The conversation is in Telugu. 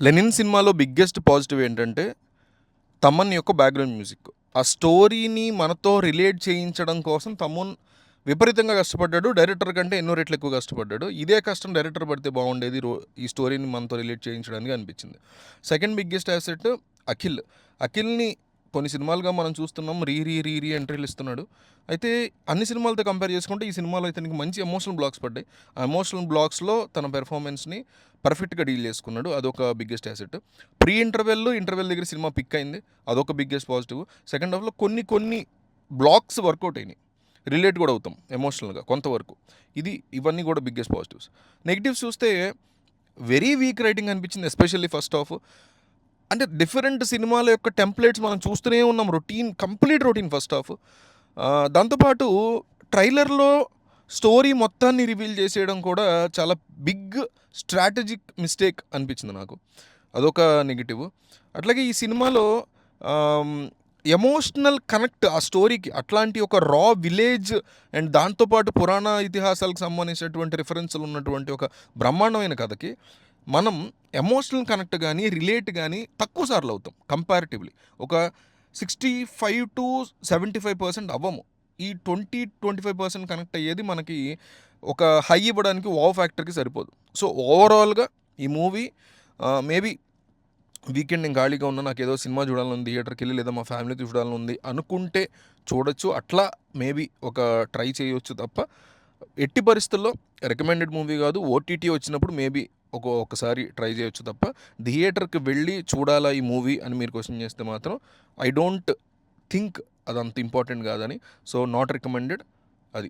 లెనిన్ సినిమాలో బిగ్గెస్ట్ పాజిటివ్ ఏంటంటే తమన్ యొక్క బ్యాక్గ్రౌండ్ మ్యూజిక్. ఆ స్టోరీని మనతో రిలేట్ చేయించడం కోసం తమన్ విపరీతంగా కష్టపడ్డాడు. డైరెక్టర్ కంటే ఎన్నో రెట్లు ఎక్కువ కష్టపడ్డాడు. ఇదే కష్టం డైరెక్టర్ పడితే బాగుండేది ఈ స్టోరీని మనతో రిలేట్ చేయించడానికి అనిపించింది. Second biggest asset Akhil. అఖిల్ని కొన్ని సినిమాలుగా మనం చూస్తున్నాం, రీ ఎంట్రీలు ఇస్తున్నాడు. అయితే అన్ని సినిమాలతో కంపేర్ చేసుకుంటే ఈ సినిమాలో ఇతనికి మంచి ఎమోషనల్ బ్లాక్స్ పడ్డాయి. ఆ ఎమోషనల్ బ్లాక్స్లో తన పెర్ఫార్మెన్స్ని పర్ఫెక్ట్గా డీల్ చేసుకున్నాడు. అదొక బిగ్గెస్ట్ యాసెట్. ప్రీ ఇంటర్వెల్ దగ్గర సినిమా పిక్ అయింది. అదొక బిగ్గెస్ట్ పాజిటివ్. సెకండ్ హాఫ్లో కొన్ని బ్లాక్స్ వర్కౌట్ అయినాయి. రిలేట్ కూడా అవుతాం ఎమోషనల్గా కొంతవరకు. ఇవన్నీ కూడా బిగ్గెస్ట్ పాజిటివ్స్. నెగిటివ్స్ చూస్తే వెరీ వీక్ రైటింగ్ అనిపించింది, ఎస్పెషల్లీ ఫస్ట్ హాఫ్. అంటే డిఫరెంట్ సినిమాల యొక్క టెంప్లెట్స్ మనం చూస్తూనే ఉన్నాం. Complete routine first half. దాంతోపాటు ట్రైలర్లో స్టోరీ మొత్తాన్ని రివీల్ చేసేయడం కూడా చాలా బిగ్ స్ట్రాటజిక్ మిస్టేక్ అనిపించింది నాకు. అదొక నెగిటివ్. అట్లాగే ఈ సినిమాలో ఎమోషనల్ కనెక్ట్ ఆ స్టోరీకి, అట్లాంటి ఒక రా విలేజ్ అండ్ దాంతోపాటు పురాణ ఇతిహాసాలకు సంబంధించినటువంటి రిఫరెన్స్లు ఉన్నటువంటి ఒక బ్రహ్మాండమైన కథకి మనం ఎమోషనల్ కనెక్ట్ కానీ రిలేట్ కానీ తక్కువ సార్లు అవుతాం కంపారిటివ్లీ. ఒక 65-75% అవ్వము. ఈ 20-25% కనెక్ట్ అయ్యేది మనకి ఒక హై ఇవ్వడానికి వావ్ ఫ్యాక్టర్కి సరిపోదు. సో ఓవరాల్గా ఈ మూవీ మేబీ వీకెండ్ నేను ఖాళీగా ఉన్నా, నాకు ఏదో సినిమా చూడాలని థియేటర్కి వెళ్ళి, లేదా మా ఫ్యామిలీతో చూడాలని ఉంది అనుకుంటే చూడొచ్చు. అట్లా మేబీ ఒక ట్రై చేయొచ్చు తప్ప ఎట్టి పరిస్థితుల్లో రికమెండెడ్ మూవీ కాదు. ఓటీటీ వచ్చినప్పుడు మేబీ ఒకసారి ట్రై చేయొచ్చు తప్ప థియేటర్కి వెళ్ళి చూడాలా ఈ మూవీ అని మీరు క్వశ్చన్ చేస్తే మాత్రం ఐ డోంట్ థింక్ అదంత ఇంపార్టెంట్ కాదని. So not recommended. అది